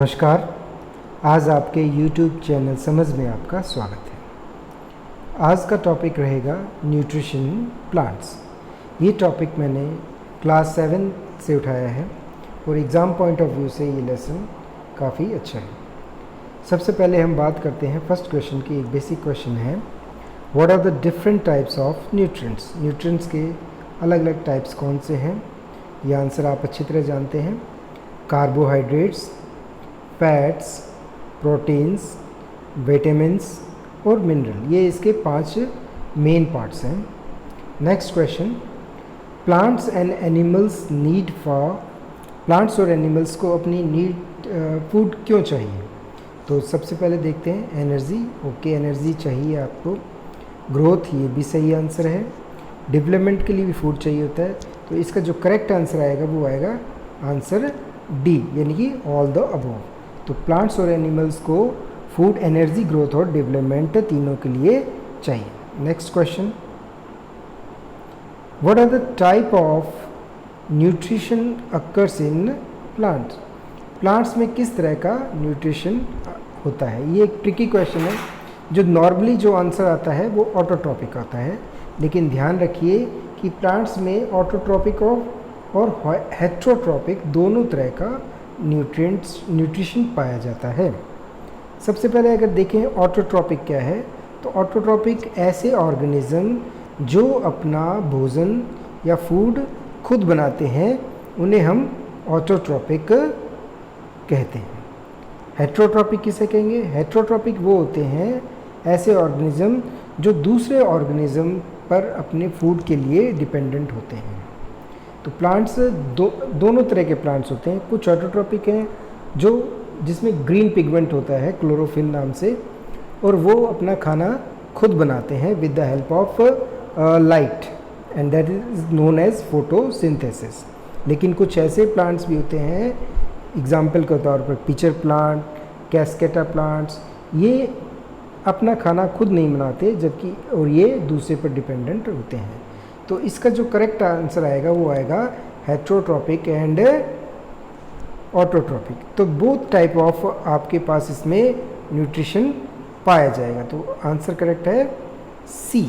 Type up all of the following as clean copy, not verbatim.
नमस्कार। आज आपके YouTube चैनल समझ में आपका स्वागत है। आज का टॉपिक रहेगा न्यूट्रिशन प्लांट्स। ये टॉपिक मैंने क्लास 7 से उठाया है और एग्ज़ाम पॉइंट ऑफ व्यू से ये लेसन काफ़ी अच्छा है। सबसे पहले हम बात करते हैं फर्स्ट क्वेश्चन की। एक बेसिक क्वेश्चन है, what are the different types of nutrients. Nutrients के अलग अलग टाइप्स कौन से हैं? ये आंसर आप अच्छी तरह जानते हैं। कार्बोहाइड्रेट्स, फैट्स, प्रोटीन्स, विटामिन्स और मिनरल, ये इसके 5 मेन पार्ट्स हैं। Next question, plants and animals need for. Plants और एनिमल्स को अपनी नीड फूड क्यों चाहिए? तो सबसे पहले देखते हैं एनर्जी। ओके, एनर्जी चाहिए आपको। ग्रोथ, ये भी सही आंसर है। डेवलपमेंट के लिए भी फूड चाहिए होता है, तो इसका जो करेक्ट आंसर आएगा वो आएगा आंसर डी, यानी कि ऑल द अबव। तो प्लांट्स और एनिमल्स को फूड, एनर्जी, ग्रोथ और डेवलपमेंट तीनों के लिए चाहिए। Next question, what are the type of nutrition occurs in plants. Plants में किस तरह का न्यूट्रिशन होता है? ये एक ट्रिकी क्वेश्चन है। जो नॉर्मली जो आंसर आता है वो ऑटोट्रॉपिक आता है, लेकिन ध्यान रखिए कि प्लांट्स में ऑटोट्रॉपिक और हेट्रोट्रॉपिक दोनों तरह का न्यूट्रिशन पाया जाता है। सबसे पहले अगर देखें ऑटोट्रॉपिक क्या है, तो ऑटोट्रॉपिक ऐसे ऑर्गेनिज्म जो अपना भोजन या फूड खुद बनाते हैं, उन्हें हम ऑटोट्रॉपिक कहते हैं। हेट्रोट्रॉपिक किसे कहेंगे? हेट्रोट्रॉपिक वो होते हैं ऐसे ऑर्गेनिज्म जो दूसरे ऑर्गेनिज्म पर अपने फूड के लिए डिपेंडेंट होते हैं। तो प्लांट्स दोनों तरह के प्लांट्स होते हैं। कुछ ऑटोट्रॉपिक हैं जो जिसमें ग्रीन पिगमेंट होता है क्लोरोफिल नाम से, और वो अपना खाना खुद बनाते हैं with the help of light, and that is known as photosynthesis. लेकिन कुछ ऐसे प्लांट्स भी होते हैं, एग्जाम्पल के तौर पर पिचर प्लांट, कैस्केटा प्लांट्स, ये अपना खाना खुद नहीं बनाते, जबकि और ये दूसरे पर डिपेंडेंट होते हैं। तो इसका जो करेक्ट आंसर आएगा वो आएगा हेट्रोट्रॉपिक एंड ऑटोट्रॉपिक। तो बोथ टाइप ऑफ आपके पास इसमें न्यूट्रिशन पाया जाएगा। तो आंसर करेक्ट है सी।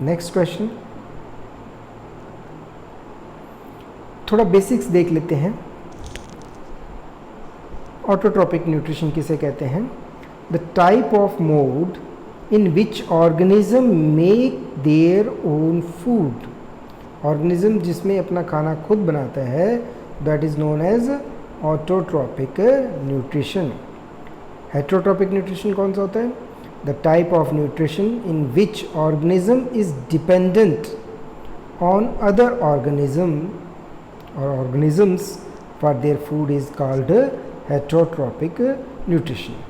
नेक्स्ट क्वेश्चन, थोड़ा बेसिक्स देख लेते हैं। ऑटोट्रॉपिक न्यूट्रिशन किसे कहते हैं? The type of mode in which organism make their own food। organism जिसमें अपना खाना खुद बनाता है, that is known as autotrophic nutrition। heterotropic nutrition कौन सा होता है? the type of nutrition in which organism is dependent on other organism or organisms for their food is called heterotropic nutrition।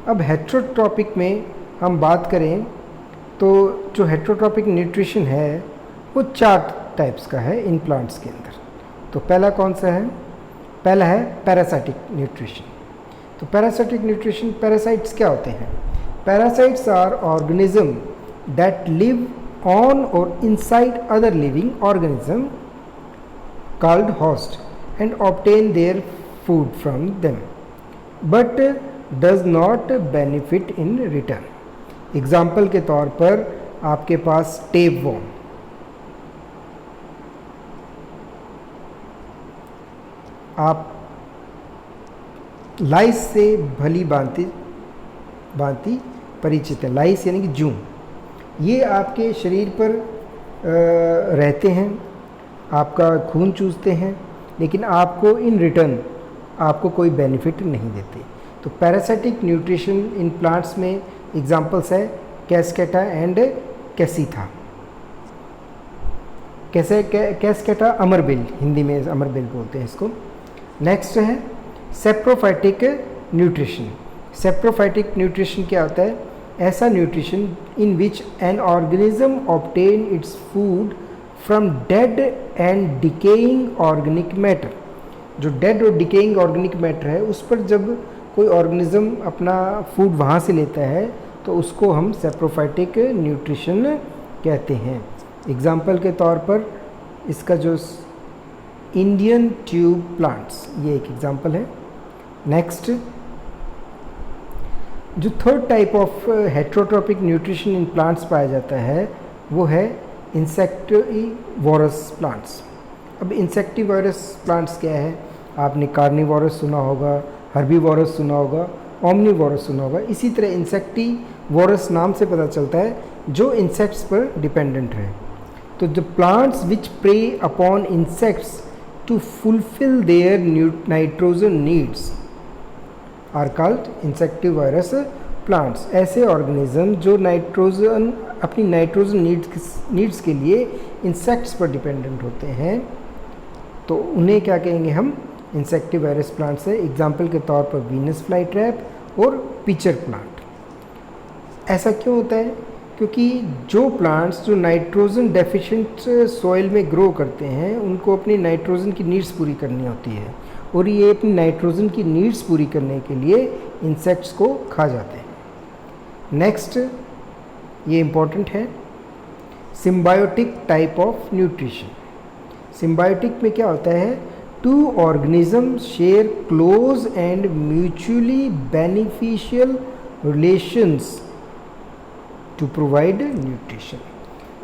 अब heterotropic में हम बात करें तो जो हेट्रोट्रॉपिक न्यूट्रिशन है वो 4 टाइप्स का है इन प्लांट्स के अंदर। तो पहला कौन सा है? पहला है पैरासाइटिक न्यूट्रिशन। तो पैरासाइटिक न्यूट्रिशन, पैरासाइट्स क्या होते हैं? Parasites are organism that live on or inside other living organism called host and obtain their food from them but does not benefit in return. Example के तौर पर आपके पास tapeworm, आप लाइस से भली भांति परिचित है। लाइस यानी कि जूं, ये आपके शरीर पर रहते हैं, आपका खून चूसते हैं, लेकिन आपको इन रिटर्न आपको कोई बेनिफिट नहीं देते। तो पैरासाइटिक न्यूट्रिशन इन प्लांट्स में एग्जाम्पल्स है कैस्केटा एंड कैसीथा। कैस्केटा अमरबिल, हिंदी में अमरबिल बोलते हैं इसको। नेक्स्ट है सेप्रोफाइटिक न्यूट्रिशन। सेप्रोफाइटिक न्यूट्रिशन क्या होता है? ऐसा nutrition in which an organism obtain its food from dead and decaying organic matter. जो डेड और डिकेइंग ऑर्गेनिक मैटर है उस पर जब कोई ऑर्गेनिज्म अपना फूड वहाँ से लेता है तो उसको हम सेप्रोफाइटिक न्यूट्रिशन कहते हैं। एग्जाम्पल के तौर पर इसका जो इंडियन ट्यूब प्लांट्स, ये एक एग्जाम्पल है। नेक्स्ट, जो third type of heterotrophic nutrition in plants पाया जाता है वो है इंसेक्टिवोरस प्लांट्स। अब इंसेक्टिवोरस प्लांट्स क्या है? आपने कार्निवोरस सुना होगा, हर्बीवोरस सुना होगा, ओमनीवोरस सुना होगा। इसी तरह इंसेक्टिवोरस नाम से पता चलता है जो इंसेक्ट्स पर डिपेंडेंट है। तो the plants which prey upon insects to fulfil their nitrogen needs are called insectivorous plants. ऐसे ऑर्गेनिज्म जो नाइट्रोजन अपनी नाइट्रोजन नीड्स के लिए इंसेक्ट्स पर डिपेंडेंट होते हैं, तो उन्हें क्या कहेंगे हम? इंसेक्टिवोरस प्लांट्स है। एग्जाम्पल के तौर पर वीनस फ्लाई ट्रैप और पिचर प्लांट। ऐसा क्यों होता है? क्योंकि जो प्लांट्स जो नाइट्रोजन डेफिशिएंट सॉइल में ग्रो करते हैं उनको अपनी नाइट्रोजन की नीड्स पूरी करनी होती है, और ये अपनी नाइट्रोजन की नीड्स पूरी करने के लिए इंसेक्ट्स को खा जाते हैं। नेक्स्ट, ये इम्पॉर्टेंट है, symbiotic type of nutrition. Symbiotic में क्या होता है? Two organism share close and mutually beneficial relations to provide nutrition.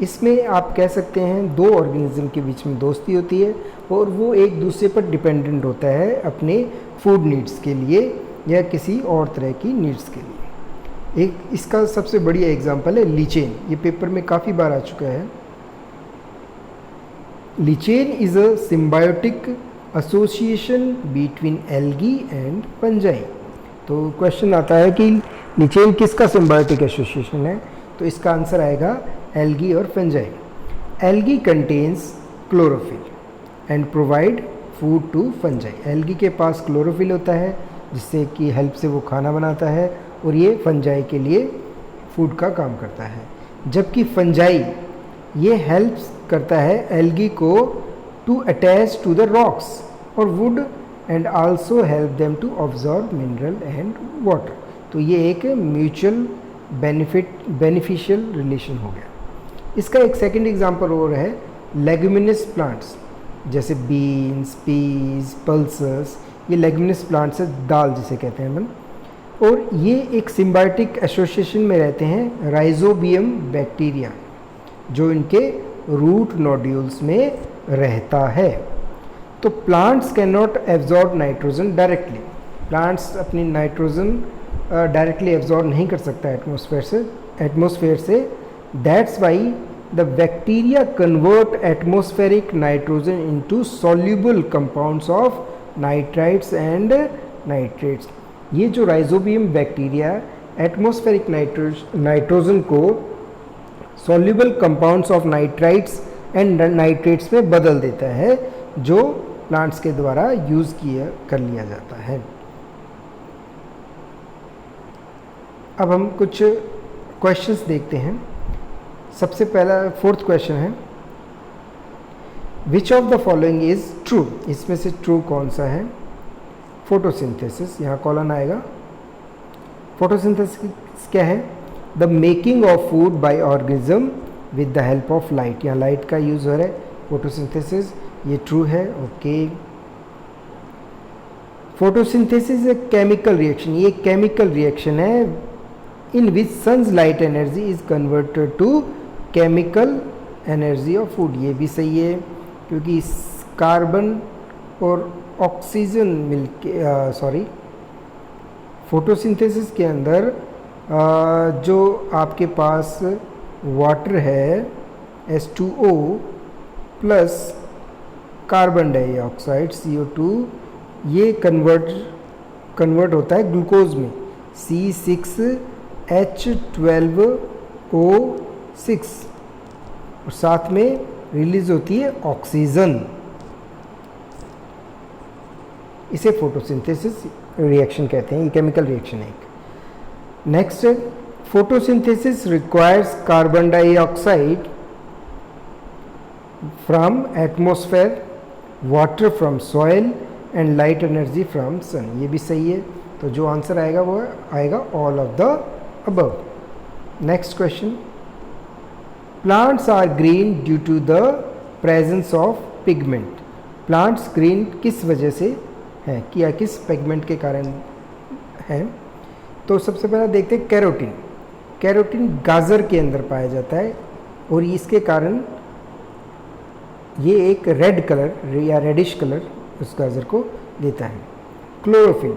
इसमें आप कह सकते हैं दो ऑर्गेनिज्म के बीच में दोस्ती होती है और वो एक दूसरे पर डिपेंडेंट होता है अपने फूड नीड्स के लिए या किसी और तरह की नीड्स के लिए। एक इसका सबसे बढ़िया एग्जांपल है लीचेन। ये पेपर में काफ़ी बार आ चुका है। Lichen is a symbiotic association between algae and fungi. तो क्वेश्चन आता है कि लीचेन किसका सिम्बायोटिक एसोसिएशन है? तो इसका आंसर आएगा एल्गी और fungi. Algae contains chlorophyll and provide food to fungi. Algae के पास क्लोरोफिल होता है जिससे कि हेल्प से वो खाना बनाता है, और ये फंजाई के लिए फूड का काम करता है। जबकि फंजाई ये हेल्प करता है एल्गी को to attach to the rocks और wood and also help them to absorb mineral and water. तो ये एक म्यूचुअल बेनिफिशियल रिलेशन हो गया। इसका एक सेकंड एग्जांपल और है लेगुमिनस प्लांट्स, जैसे बीन्स, पीज, पल्सेस। ये लेगुमिनस प्लांट्स है, दाल जिसे कहते हैं हम, और ये एक सिम्बायोटिक एसोसिएशन में रहते हैं राइजोबियम बैक्टीरिया जो इनके रूट नोड्यूल्स में रहता है। तो plants can not absorb nitrogen directly. Plants अपनी नाइट्रोजन डायरेक्टली एब्जॉर्ब नहीं कर सकता एटमॉस्फेयर से। That's why the bacteria convert atmospheric nitrogen into soluble compounds of nitrites and nitrates. ये जो राइजोबियम बैक्टीरिया एटमॉस्फेरिक नाइट्रोजन को soluble compounds of nitrites and nitrates में बदल देता है, जो प्लांट्स के द्वारा यूज़ कर लिया जाता है। अब हम कुछ क्वेश्चंस देखते हैं। सबसे पहला फोर्थ क्वेश्चन है, विच of the following is true? इसमें से ट्रू कौन सा है? फोटोसिंथेसिस, यहाँ कॉलन आएगा। फोटोसिंथेसिस क्या है? The making of food by organism with the help of light. यहाँ लाइट का यूज़ हो रहा है, फोटोसिंथेसिस, ये ट्रू है। ओके। फोटोसिंथेसिस एक केमिकल रिएक्शन, ये केमिकल रिएक्शन है in which sun's light energy is converted to chemical energy of food। ये भी सही है क्योंकि कार्बन और ऑक्सीजन मिलके फोटोसिंथेसिस के अंदर जो आपके पास वाटर है H2O plus carbon dioxide CO2, ये कन्वर्ट होता है ग्लूकोज में C6H12O6 और साथ में रिलीज होती है ऑक्सीजन। इसे फोटोसिंथेसिस रिएक्शन कहते हैं, ये केमिकल रिएक्शन है एक। Next, photosynthesis requires carbon dioxide from atmosphere, water from soil and light energy from sun. ये भी सही है, तो जो आंसर आएगा वो आएगा all of the above. Next question, plants are green due to the presence of pigment. Plants green किस वजह से है, किया किस पिगमेंट के कारण है। तो सबसे पहले देखते हैं कैरोटीन। कैरोटीन गाजर के अंदर पाया जाता है और इसके कारण ये एक रेड कलर या रेडिश कलर उस गाजर को देता है। क्लोरोफिल,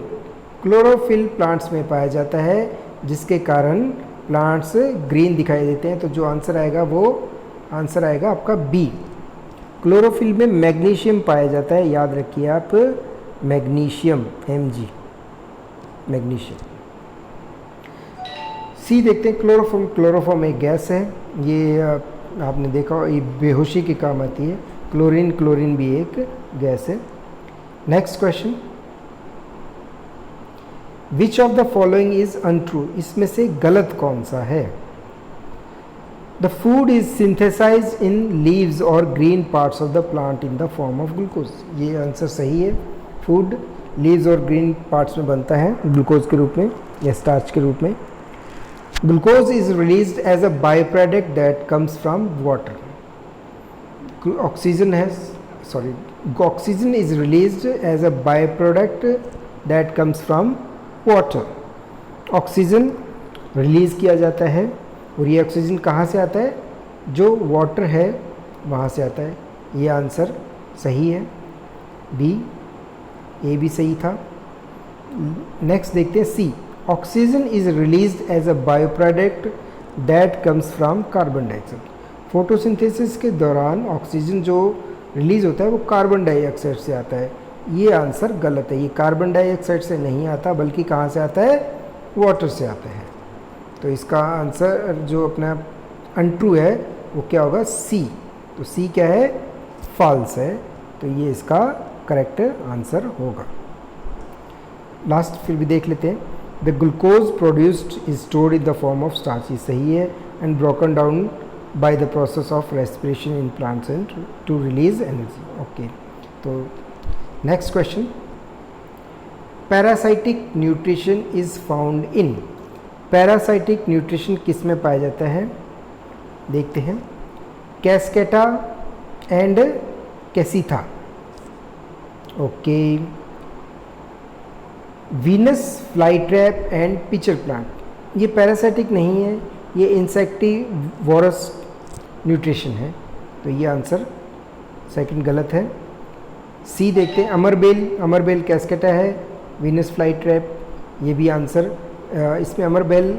क्लोरोफिल प्लांट्स में पाया जाता है जिसके कारण प्लांट्स ग्रीन दिखाई देते हैं। तो जो आंसर आएगा वो आंसर आएगा आपका बी। क्लोरोफिल में मैग्नीशियम पाया जाता है, याद रखिए आप, मैग्नीशियम, Mg, मैग्नीशियम। सी देखते हैं क्लोरोफॉर्म। क्लोरोफॉर्म एक गैस है, ये आपने देखा ये बेहोशी के काम आती है। क्लोरीन, क्लोरीन भी एक गैस है। Next question, which of the following is untrue, इसमें से गलत कौन सा है। The food is synthesize in leaves और green parts of the plant in the form of glucose, ये आंसर सही है। फूड लीव्स और ग्रीन पार्ट्स में बनता है ग्लूकोज के रूप में या स्टार्च के रूप में। Glucose is released as a byproduct that comes from water. Oxygen is released as a byproduct that comes from water। Oxygen release किया जाता है और ये ऑक्सीजन कहाँ से आता है, जो वाटर है वहाँ से आता है। ये आंसर सही है, बी, ए भी सही था। नेक्स्ट देखते हैं C, oxygen is released as a byproduct that comes from carbon dioxide. Photosynthesis के दौरान ऑक्सीजन जो रिलीज होता है वो कार्बन डाइऑक्साइड से आता है। ये आंसर गलत है, ये कार्बन डाइऑक्साइड से नहीं आता बल्कि कहाँ से आता है, वाटर से आता है। तो इसका आंसर जो अपना अनट्रू है वो क्या होगा, सी। तो सी क्या है, फॉल्स है। तो ये इसका करेक्ट आंसर होगा। लास्ट फिर भी देख लेते हैं। The glucose produced is stored in the form of starch, ये सही है, and broken down by the process of respiration in plants and to release energy। okay, तो next question, parasitic nutrition is found in। parasitic nutrition किस में पाया जाता है, देखते हैं। Cuscuta and Cassytha. Okay, Venus flytrap and pitcher plant, ये parasitic नहीं है, ये इंसेक्टिवोरस न्यूट्रिशन है। तो ये आंसर सेकंड गलत है। सी देखते हैं, अमरबेल, अमरबेल कैस्केटा है, वीनस फ्लाई ट्रैप, ये भी आंसर, इसमें अमरबेल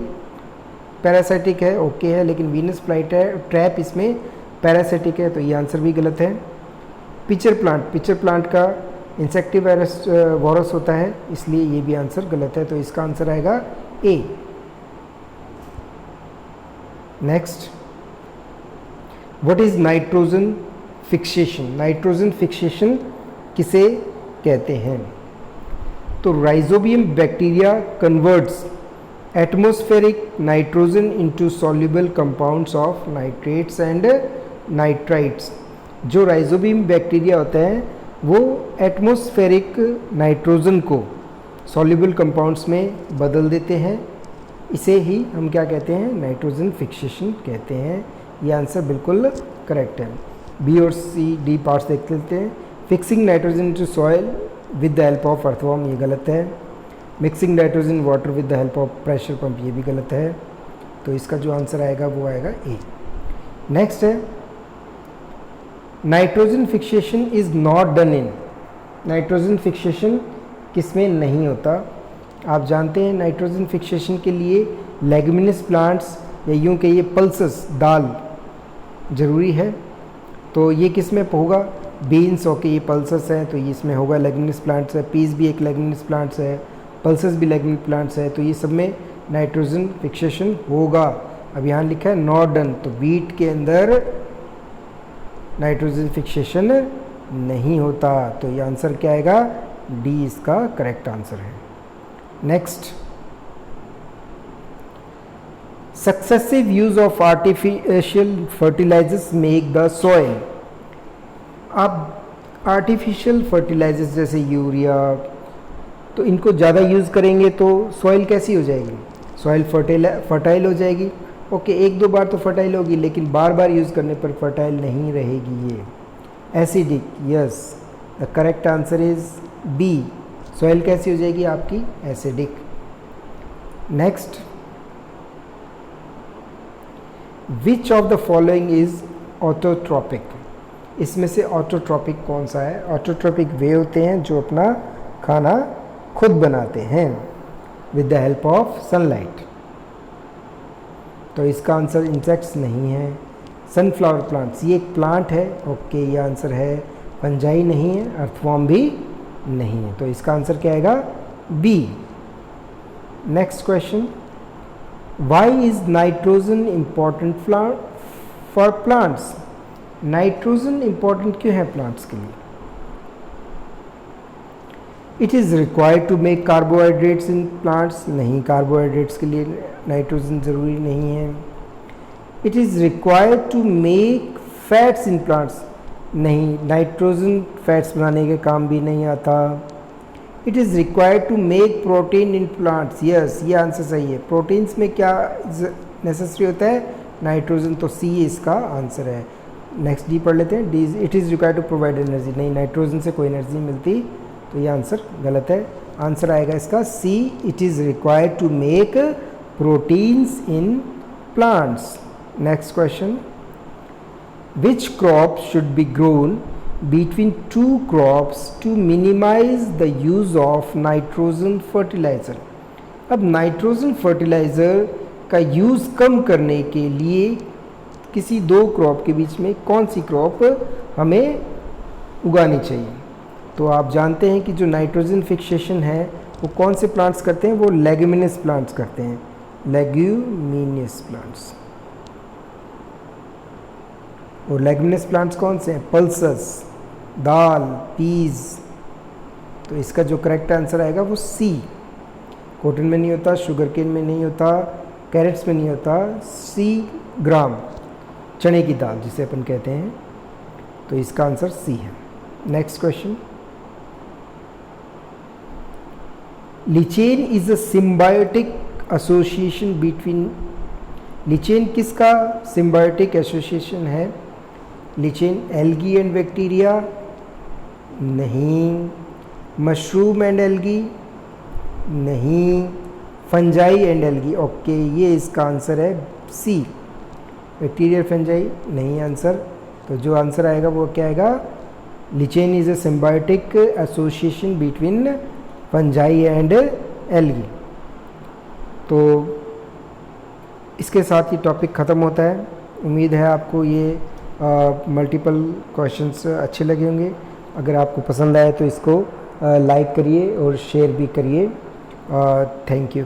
पैरासाइटिक है, ओके है, लेकिन वीनस फ्लाई ट्रैप इसमें पैरासाइटिक है, तो ये आंसर भी गलत है। पिचर प्लांट, पिचर प्लांट का इंसेक्टिवोरस होता है, इसलिए ये भी आंसर गलत है। तो इसका आंसर आएगा A. Next, what is nitrogen fixation. Nitrogen fixation किसे कहते हैं, तो Rhizobium bacteria converts atmospheric nitrogen into soluble compounds of nitrates and nitrites. जो राइजोबियम बैक्टीरिया होता है वो एटमॉस्फेरिक नाइट्रोजन को सॉल्युबल कंपाउंड्स में बदल देते हैं, इसे ही हम क्या कहते हैं, नाइट्रोजन फिक्सेशन कहते हैं। ये आंसर बिल्कुल करेक्ट है। बी और सी, डी पार्ट्स देख लेते हैं। Fixing nitrogen into soil with the help of earthworm, ये गलत है। Mixing nitrogen water with the help of pressure pump, ये भी गलत है। तो इसका जो आंसर आएगा वो आएगा ए। नेक्स्ट है, nitrogen fixation is not done in. Nitrogen fixation किसमें नहीं होता, आप जानते हैं। नाइट्रोजन फिक्सेशन के लिए लेगुमिनस प्लांट्स या यूँ कहिए पल्सेस, दाल ज़रूरी है। तो ये किस में होगा, बीन्स, ओके, ये पल्सेस है तो ये इसमें होगा, लेगुमिनस प्लांट्स है। पीस भी एक लेगुमिनस प्लांट्स है, पल्सेस भी लेगुमिनस प्लांट्स है, तो ये सब में नाइट्रोजन फिक्सेशन होगा। अब यहाँ लिखा है नॉट डन, तो वीट के अंदर नाइट्रोजन फिक्सेशन नहीं होता। तो ये आंसर क्या आएगा, डी इसका करेक्ट आंसर है। Next, successive use of artificial fertilizers make the soil. आप आर्टिफिशियल फर्टिलाइजर्स जैसे यूरिया, तो इनको ज़्यादा यूज़ करेंगे तो सॉइल कैसी हो जाएगी, सॉइल फर्टाइल हो जाएगी। ओके, एक दो बार तो फर्टाइल होगी, लेकिन बार बार यूज़ करने पर फर्टाइल नहीं रहेगी। ये acidic, yes, the correct answer is B, soil कैसी हो जाएगी आपकी, acidic. Next, which of the following is autotrophic, इसमें से ऑटोट्रॉपिक कौन सा है? ऑटोट्रॉपिक वे होते हैं जो अपना खाना खुद बनाते हैं with the help of sunlight. तो इसका आंसर इंसेक्ट्स नहीं है। सनफ्लावर प्लांट्स, ये एक प्लांट है, ओके, ये आंसर है। फंजाई नहीं है, अर्थवॉर्म भी नहीं है, तो इसका आंसर क्या आएगा, B. Next question, why is nitrogen important for plants? Nitrogen important क्यों है प्लांट्स के लिए? It is required to make carbohydrates in plants, नहीं, कार्बोहाइड्रेट्स के लिए नाइट्रोजन ज़रूरी नहीं है। It is required to make fats in plants, नहीं, नाइट्रोजन फैट्स बनाने के काम भी नहीं आता। It is required to make protein in plants, yes, ये आंसर सही है। प्रोटीन्स में क्या नेसेसरी होता है, नाइट्रोजन, तो सी इसका आंसर है। नेक्स्ट डी पढ़ लेते हैं, D, it is required to provide energy, नहीं, नाइट्रोजन से कोई एनर्जी मिलती, तो ये आंसर गलत है। आंसर आएगा इसका C, it is required to make proteins in plants. Next question, which crop should be grown between two crops to minimize the use of nitrogen fertilizer? अब नाइट्रोजन फर्टिलाइज़र का use कम करने के लिए किसी दो क्रॉप के बीच में कौन सी क्रॉप हमें उगानी चाहिए? तो आप जानते हैं कि जो नाइट्रोजन फिक्सेशन है वो कौन से प्लांट्स करते हैं, वो लेग्यूमिनस प्लांट्स करते हैं, लेग्यूमिनस प्लांट्स। और लेग्यूमिनस प्लांट्स कौन से हैं, पल्सेस, दाल, पीज। तो इसका जो करेक्ट आंसर आएगा वो सी। कॉटन में नहीं होता, शुगर केन में नहीं होता, कैरेट्स में नहीं होता, सी ग्राम, चने की दाल जिसे अपन कहते हैं, तो इसका आंसर सी है। Next question, lichen is a symbiotic association between, lichen किसका सिम्बायोटिक एसोसिएशन है? लिचेन एल्गी एंड बैक्टीरिया, नहीं। मशरूम एंड एल्गी, नहीं। फंजाई एंड एल्गी, ओके, ये इसका आंसर है सी। बैक्टीरियल फंजाई नहीं आंसर, तो जो आंसर आएगा वो क्या आएगा, lichen is a symbiotic association between fungi and algae. तो इसके साथ ही टॉपिक ख़त्म होता है। उम्मीद है आपको ये मल्टीपल क्वेश्चंस अच्छे लगे होंगे। अगर आपको पसंद आए तो इसको लाइक करिए और शेयर भी करिए। Thank you.